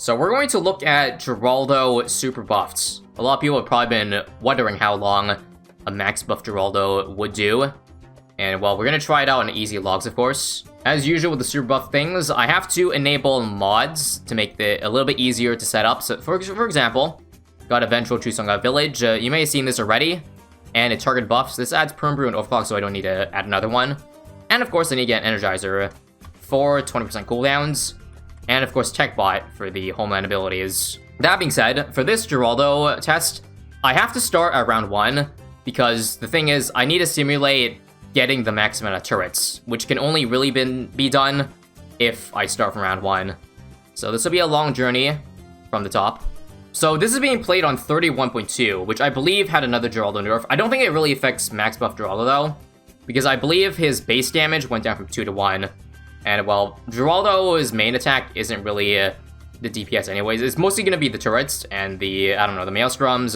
So we're going to look at Geraldo super buffs. A lot of people have probably been wondering how long a max buff Geraldo would do. And well, we're going to try it out on easy logs, of course. As usual with the super buff things, I have to enable mods to make it a little bit easier to set up. So for example, got Eventual Chusanga Village. You may have seen this already. And it target buffs. This adds Perm Brew and Overclock, so I don't need to add another one. And of course, I need to get Energizer for 20% cooldowns. And of course, Tech Bot for the Homeland abilities. That being said, for this Geraldo test, I have to start at round 1. Because the thing is, I need to simulate getting the max amount of turrets, which can only really be done if I start from round 1. So this will be a long journey from the top. So this is being played on 31.2, which I believe had another Geraldo nerf. I don't think it really affects max buff Geraldo though, because I believe his base damage went down from 2 to 1. And well, Geraldo's main attack isn't really the DPS anyways. It's mostly going to be the turrets and the, I don't know, the Maelstroms,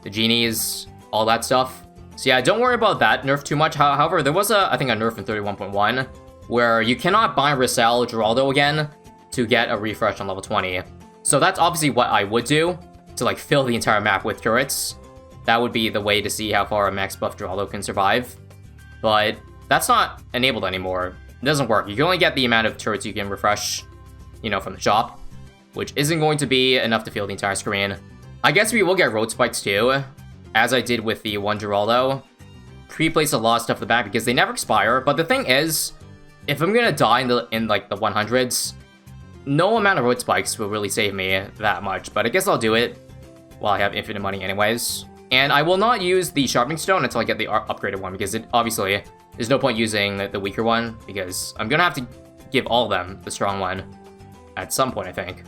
the Genies, all that stuff. So yeah, don't worry about that nerf too much. However, there was I think a nerf in 31.1 where you cannot buy resell Geraldo again to get a refresh on level 20. So that's obviously what I would do to like fill the entire map with turrets. That would be the way to see how far a max buff Geraldo can survive. But that's not enabled anymore. It doesn't work. You can only get the amount of turrets you can refresh, you know, from the shop, which isn't going to be enough to fill the entire screen. I guess we will get road spikes too, as I did with the one Geraldo. Pre-place a lot of stuff at the back because they never expire. But the thing is, if I'm gonna die in like the 100s, no amount of road spikes will really save me that much, but I guess I'll do it while I have infinite money anyways. And I will not use the Sharpening Stone until I get the upgraded one, because obviously, there's no point using the weaker one, because I'm gonna have to give all of them the strong one at some point, I think.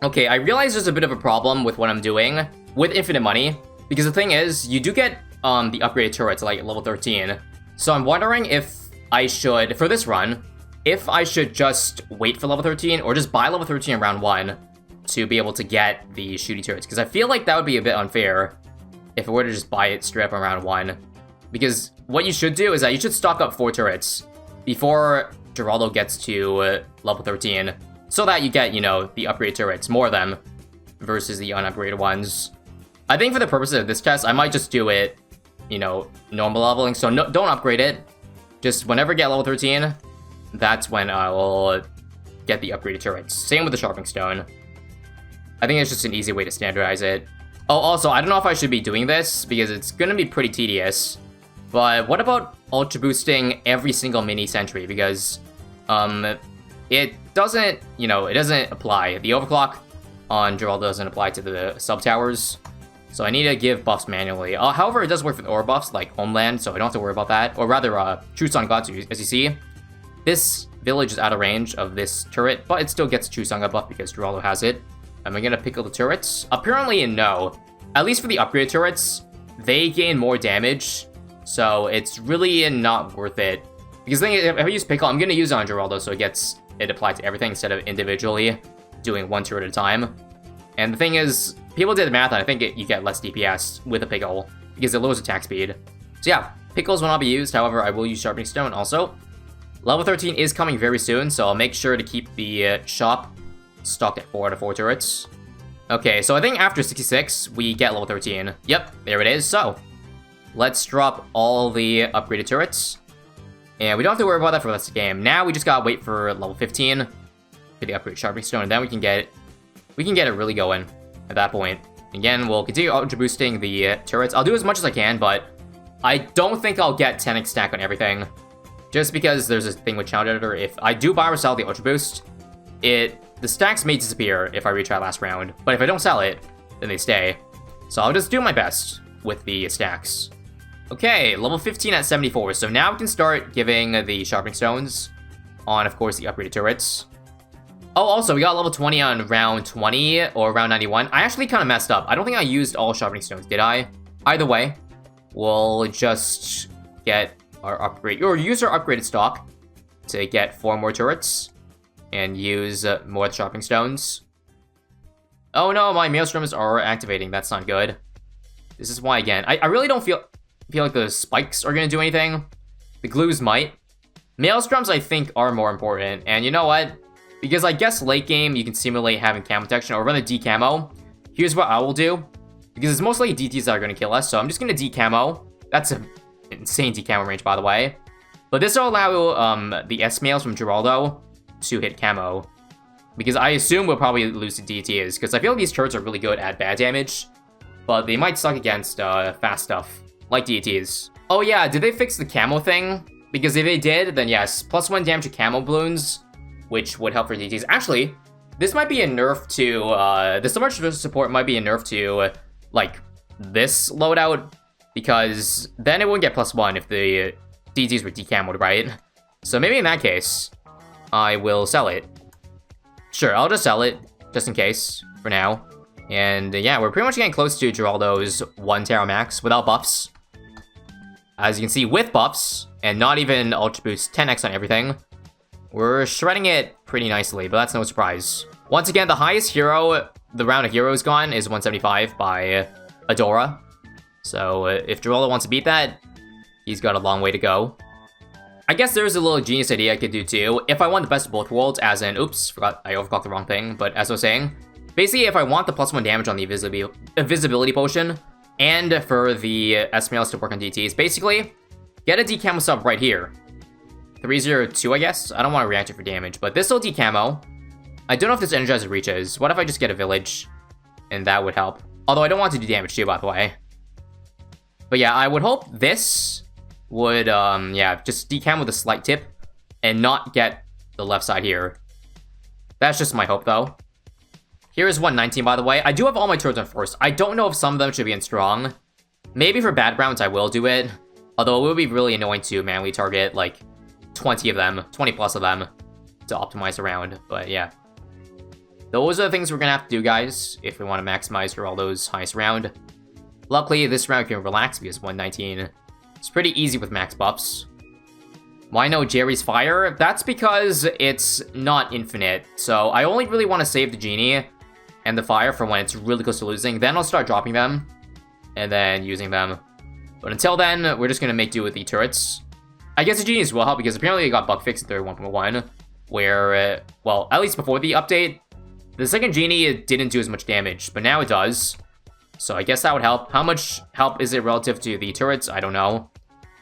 Okay, I realize there's a bit of a problem with what I'm doing with infinite money, because the thing is, you do get the upgraded turrets like level 13. So I'm wondering if I should, for this run, if I should just wait for level 13 or just buy level 13 in round 1 to be able to get the shooty turrets. Because I feel like that would be a bit unfair if I were to just buy it straight up in round 1. Because what you should do is that you should stock up 4 turrets before Geraldo gets to level 13. So that you get, you know, the upgraded turrets, more of them, versus the unupgraded ones. I think for the purposes of this test, I might just do it, you know, normal leveling. So no, don't upgrade it. Just whenever you get level 13... that's when I will get the upgraded turrets. Same with the Sharpening Stone. I think it's just an easy way to standardize it. Oh, also, I don't know if I should be doing this, because it's going to be pretty tedious. But what about Ultra Boosting every single mini sentry? Because, it doesn't, you know, it doesn't apply. The Overclock on Geraldo doesn't apply to the sub-towers. So I need to give buffs manually. However, it does work for the aura buffs, like Homeland, so I don't have to worry about that. Or rather, True Sun Gods, as you see. This village is out of range of this turret, but it still gets a Chusanga buff because Geraldo has it. Am I gonna pickle the turrets? Apparently, no. At least for the upgrade turrets, they gain more damage, so it's really not worth it. Because the thing is, if I use pickle, I'm gonna use it on Geraldo, so it applies to everything instead of individually doing one turret at a time. And the thing is, people did the math, and I think you get less DPS with a pickle because it lowers attack speed. So yeah, pickles will not be used. However, I will use Sharpening Stone also. Level 13 is coming very soon, so I'll make sure to keep the shop stocked at 4 out of 4 turrets. Okay, so I think after 66, we get level 13. Yep, there it is. So, let's drop all the upgraded turrets. And we don't have to worry about that for the rest of the game. Now we just gotta wait for level 15 for the upgrade Sharpening Stone, and then we can get it really going at that point. Again, we'll continue ultra boosting the turrets. I'll do as much as I can, but I don't think I'll get 10x stack on everything. Just because there's this thing with Challenge Editor, if I do buy or sell the Ultra Boost, the stacks may disappear if I retry last round. But if I don't sell it, then they stay. So I'll just do my best with the stacks. Okay, level 15 at 74. So now we can start giving the Sharpening Stones on, of course, the upgraded turrets. Oh, also, we got level 20 on round 20 or round 91. I actually kind of messed up. I don't think I used all Sharpening Stones, did I? Either way, we'll just get our upgrade, or use our upgraded stock to get 4 more turrets and use more Sharpening Stones. Oh no, my Maelstroms are activating. That's not good. This is why, again, I really don't feel like the spikes are going to do anything. The glues might. Maelstroms, I think, are more important. And you know what? Because I guess late game, you can simulate having camo protection or run a decamo. Here's what I will do. Because it's mostly DDTs that are going to kill us, so I'm just going to decamo. That's an insane decamo range, by the way. But this will allow the S-mails from Geraldo to hit camo. Because I assume we'll probably lose to DDTs, because I feel like these turrets are really good at bad damage. But they might suck against fast stuff, like DDTs. Oh yeah, did they fix the camo thing? Because if they did, then yes, +1 damage to camo balloons, which would help for DDTs. Actually, this might be a nerf to, the submerged support might be a nerf to, like, this loadout, because then it wouldn't get +1 if the DDTs were decamoed, right? So maybe in that case, I will sell it. Sure, I'll just sell it, just in case, for now. And yeah, we're pretty much getting close to Geraldo's 1 Terra Max without buffs. As you can see, with buffs, and not even Ultra Boost 10x on everything, we're shredding it pretty nicely, but that's no surprise. Once again, the highest hero, the round of heroes gone, is 175 by Adora. So if Geraldo wants to beat that, he's got a long way to go. I guess there's a little genius idea I could do too. If I want the best of both worlds, as in, oops, I overclocked the wrong thing, but as I was saying, basically if I want the +1 damage on the invisibility potion, and for the S-mails to work on DTs, basically, get a decamo sub right here. 302, I guess? I don't want to react it for damage, but this will decamo. I don't know if this Energizer reaches. What if I just get a village? And that would help. Although I don't want to do damage too, by the way. But yeah, I would hope this would, yeah, just decam with a slight tip and not get the left side here. That's just my hope, though. Here is 119, by the way. I do have all my turrets on first. I don't know if some of them should be in strong. Maybe for bad rounds, I will do it. Although it would be really annoying to manually target, like, 20 of them, 20 plus of them, to optimize the round. But yeah. Those are the things we're gonna have to do, guys, if we want to maximize Geraldo's highest round. Luckily, this round can relax because 119. It's pretty easy with max buffs. Why no Jerry's Fire? That's because it's not infinite. So I only really want to save the Genie and the Fire for when it's really close to losing. Then I'll start dropping them and then using them. But until then, we're just going to make do with the turrets. I guess the Genies will help because apparently it got bug fixed in 31.1, where, well, at least before the update, the second Genie didn't do as much damage, but now it does. So I guess that would help. How much help is it relative to the turrets? I don't know.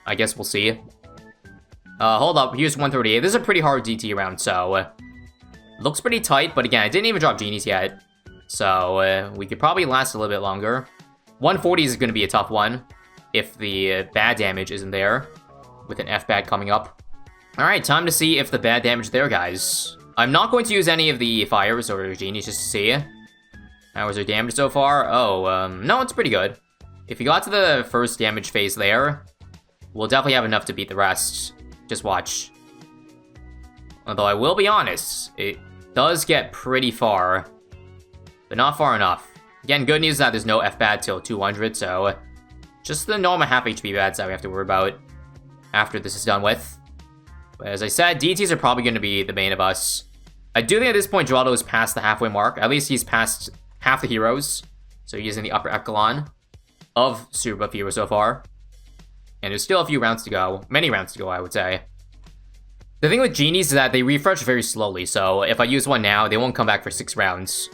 I guess we'll see. Hold up, here's 138. This is a pretty hard DT round, so looks pretty tight, but again, I didn't even drop Genies yet. So we could probably last a little bit longer. 140 is going to be a tough one if the bad damage isn't there, with an F-bad coming up. Alright, time to see if the bad damage is there, guys. I'm not going to use any of the fires or Genies just to see. How was their damage so far? Oh, no, it's pretty good. If you got to the first damage phase there, we'll definitely have enough to beat the rest. Just watch. Although I will be honest, it does get pretty far, but not far enough. Again, good news is that there's no F-bad till 200, so just the normal half HP bads that we have to worry about after this is done with. But as I said, DTs are probably going to be the bane of us. I do think at this point Geraldo is past the halfway mark. At least he's past half the heroes, so he's in the upper echelon of super buff heroes so far. And there's still a few rounds to go. Many rounds to go, I would say. The thing with Genies is that they refresh very slowly, so if I use one now, they won't come back for 6 rounds.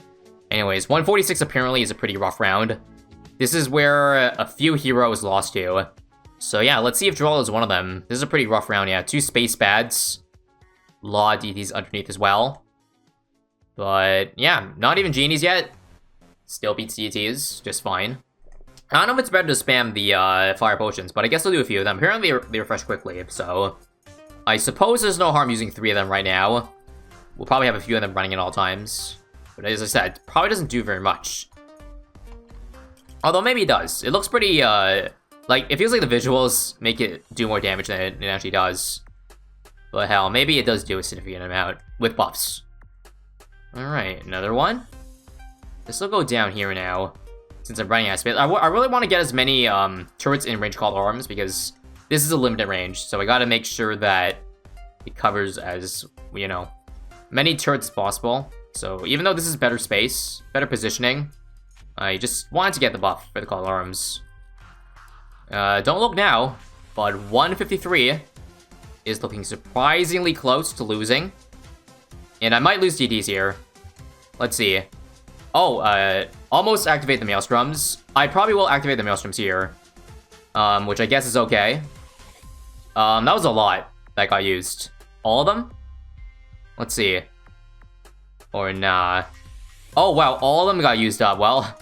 Anyways, 146 apparently is a pretty rough round. This is where a few heroes lost to. So yeah, let's see if Geraldo is one of them. This is a pretty rough round, yeah. 2 space bads. Law DTs underneath as well. But yeah, not even Genies yet. Still beats DTs, just fine. I don't know if it's better to spam the fire potions, but I guess I'll do a few of them. Apparently they refresh quickly, so I suppose there's no harm using 3 of them right now. We'll probably have a few of them running at all times. But as I said, probably doesn't do very much. Although maybe it does. It looks pretty, like, it feels like the visuals make it do more damage than it actually does. But hell, maybe it does do a significant amount with buffs. Alright, another one. This will go down here now, since I'm running out of space. I really want to get as many turrets in range called arms, because this is a limited range, so I gotta make sure that it covers as, you know, many turrets as possible. So even though this is better space, better positioning, I just wanted to get the buff for the called arms. Don't look now, but 153 is looking surprisingly close to losing. And I might lose DDTs here. Let's see. Oh, almost activate the Maelstroms. I probably will activate the Maelstroms here. Which I guess is okay. That was a lot that got used. All of them? Let's see. Or nah. Oh, wow, all of them got used up. Well,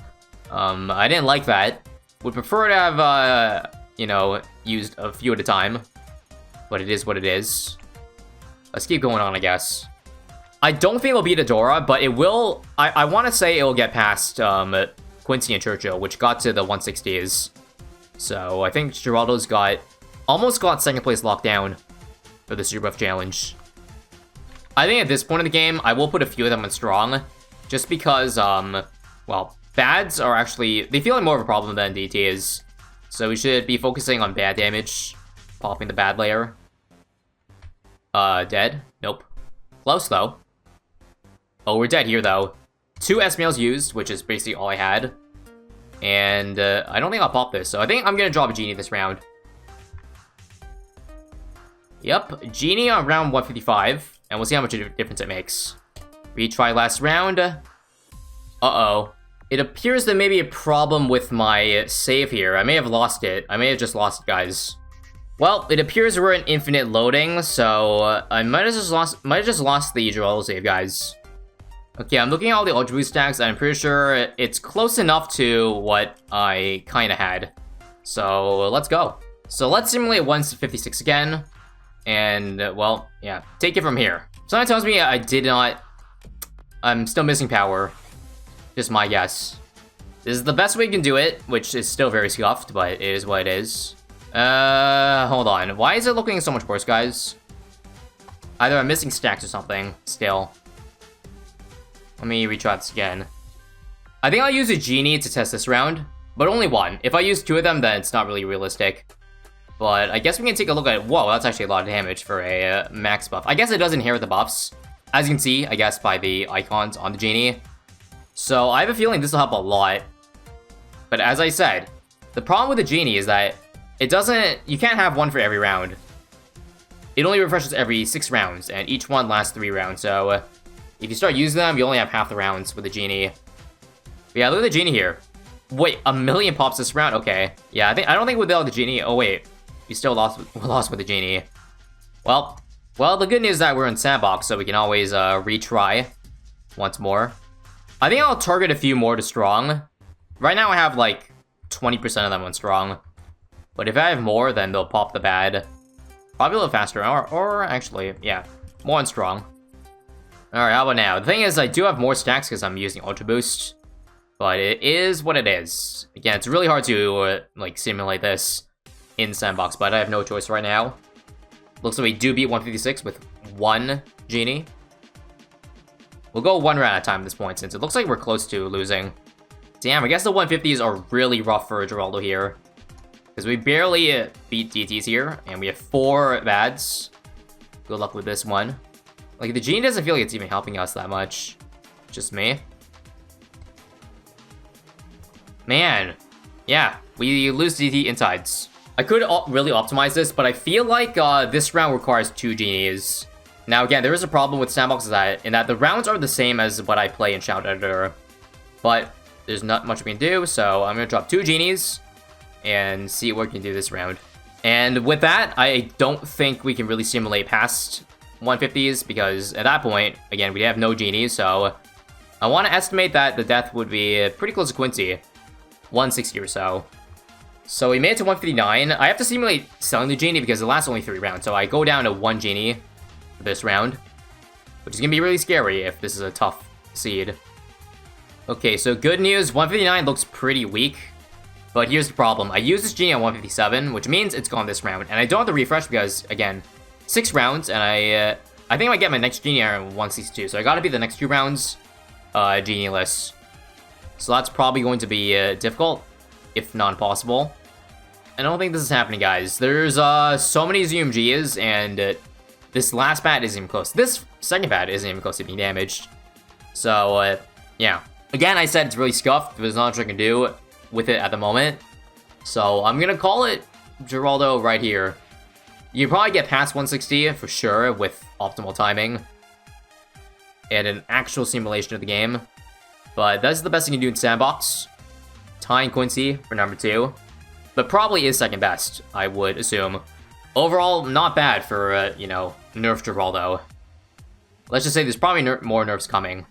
I didn't like that. Would prefer to have, you know, used a few at a time. But it is what it is. Let's keep going on, I guess. I don't think it'll beat Adora, but it will... I want to say it'll get past Quincy and Churchill, which got to the 160s. So I think Geraldo's almost got second place locked down for the Super Buff Challenge. I think at this point in the game, I will put a few of them on strong, just because, well, bads are actually... They feel like more of a problem than DDTs. So we should be focusing on bad damage, popping the bad layer. Dead? Nope. Close, though. Oh, we're dead here, though. 2 S-mails used, which is basically all I had. And, I don't think I'll pop this, so I think I'm gonna drop a Genie this round. Yep, Genie on round 155, and we'll see how much difference it makes. Retry last round. Uh-oh. It appears there may be a problem with my save here. I may have lost it. I may have just lost it, guys. Well, it appears we're in infinite loading, so I might have just lost the Geraldo save, guys. Okay, I'm looking at all the Ultra Boost stacks, and I'm pretty sure it's close enough to what I kind of had. So, let's go. So, let's simulate 156 again. And, well, yeah, take it from here. Something tells me I'm still missing power. Just my guess. This is the best way you can do it, which is still very scuffed, but it is what it is. Hold on. Why is it looking so much worse, guys? Either I'm missing stacks or something, still. Let me retry this again. I think I'll use a Genie to test this round, but only one. If I use 2 of them, then it's not really realistic. But I guess we can take a look at... Whoa, that's actually a lot of damage for a max buff. I guess it does inherit the buffs, as you can see, I guess, by the icons on the Genie. So I have a feeling this will help a lot. But as I said, the problem with the Genie is that it doesn't... You can't have one for every round. It only refreshes every 6 rounds, and each one lasts 3 rounds, so... if you start using them, you only have half the rounds with the Genie. But yeah, look at the Genie here. Wait, 1,000,000 pops this round? Okay. Yeah, I don't think without the Genie... Oh, wait. We still lost with the Genie. Well, the good news is that we're in Sandbox, so we can always retry once more. I think I'll target a few more to strong. Right now I have like 20% of them on strong. But if I have more, then they'll pop the bad. Probably a little faster, or actually, yeah, more on strong. Alright, how about now? The thing is, I do have more stacks because I'm using Ultra Boost. But it is what it is. Again, it's really hard to, like, simulate this in Sandbox, but I have no choice right now. Looks like we do beat 156 with 1 Genie. We'll go 1 round at a time at this point, since it looks like we're close to losing. Damn, I guess the 150s are really rough for Geraldo here. Because we barely beat DDTs here, and we have 4 bads. Good luck with this one. Like, the Genie doesn't feel like it's even helping us that much. Just me. Man. Yeah, we lose DDT insides. I could really optimize this, but I feel like this round requires 2 Genies. Now, again, there is a problem with Sandbox in that the rounds are the same as what I play in Shout Editor. But there's not much we can do, so I'm going to drop 2 Genies and see what we can do this round. And with that, I don't think we can really simulate past 150s, because at that point, again, we have no Genies, so I want to estimate that the death would be pretty close to Quincy. 160 or so. So we made it to 159. I have to simulate selling the Genie because it lasts only 3 rounds, so I go down to 1 Genie for this round, which is going to be really scary if this is a tough seed. Okay, so good news, 159 looks pretty weak, but here's the problem. I used this Genie on 157, which means it's gone this round, and I don't have to refresh because, again, 6 rounds, and I think I might get my next Genie on 162, so I gotta be the next 2 rounds Genie-less. So that's probably going to be difficult, if not impossible. I don't think this is happening, guys. There's so many ZMGs, and this last bat isn't even close. This second bat isn't even close to being damaged. So, yeah. Again, I said it's really scuffed. There's not much I can do with it at the moment. So I'm gonna call it Geraldo right here. You probably get past 160 for sure with optimal timing. and an actual simulation of the game. But that's the best you can do in Sandbox. Tying Quincy for number 2. But probably is second best, I would assume. Overall, not bad for, you know, nerf Geraldo. Let's just say there's probably more nerfs coming.